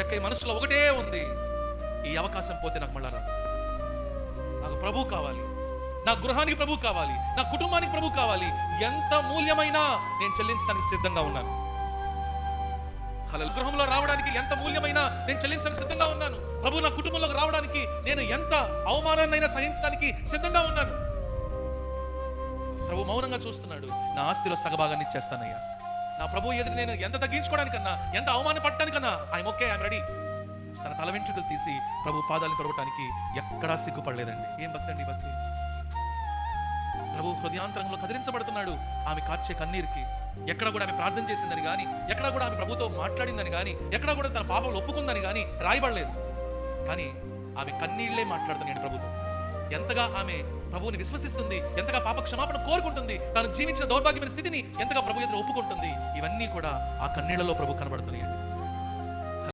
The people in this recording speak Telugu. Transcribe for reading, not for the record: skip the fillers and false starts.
జక్కయ్య మనసులో ఒకటే ఉంది, ఈ అవకాశం పోతే నాకు మళ్ళా రాదు. నాకు ప్రభు కావాలి, నా గృహానికి ప్రభు కావాలి, నా కుటుంబానికి ప్రభు కావాలి. ఎంత మూల్యమైనా నేను చెల్లించడానికి సిద్ధంగా ఉన్నాను. అలా గృహంలో రావడానికి ఎంత మూల్యమైనా నేను చెల్లించడానికి సిద్ధంగా ఉన్నాను. ప్రభు నా కుటుంబంలోకి రావడానికి నేను ఎంత అవమానాన్నైనా సహించడానికి సిద్ధంగా ఉన్నాను. ప్రభు మౌనంగా చూస్తున్నాడు. నా ఆస్తిలో సగభాగాన్ని ఇచ్చేస్తానయ్యా. నా ప్రభు ఎదురు నేను ఎంత తగ్గించుకోవడానికన్నా, ఎంత అవమానపడటానికన్నా ఐఎమ్ ఓకే, ఐఎమ్ రెడీ. తన తల వెంట్రుకలు తీసి ప్రభు పాదాలను తొడగటానికి ఎక్కడా సిగ్గుపడలేదండి. ఏం భక్తి అండి భక్తి! ప్రభు హృదయాంతరంలో కదిలించబడుతున్నాడు. ఆమె కార్చే కన్నీరుకి ఎక్కడ కూడా ఆమె ప్రార్థన చేసిందని కానీ, ఎక్కడ కూడా ఆమె ప్రభుతో మాట్లాడిందని కానీ, ఎక్కడ కూడా తన పాపం ఒప్పుకుందని కానీ రాయబడలేదు. కానీ ఆమె కన్నీళ్లే మాట్లాడుతున్నాడు ప్రభుతో. ఎంతగా ఆమె ప్రభువుని విశ్వసిస్తుంది, ఎంతగా పాప క్షమాపణ కోరుకుంటుంది, తాను జీవించిన దౌర్భాగ్యమైన స్థితిని ఎంతగా ప్రభు ఎదురు ఒప్పుకుంటుంది, ఇవన్నీ కూడా ఆ కన్నీళ్లలో ప్రభు కనబడుతున్నాయి.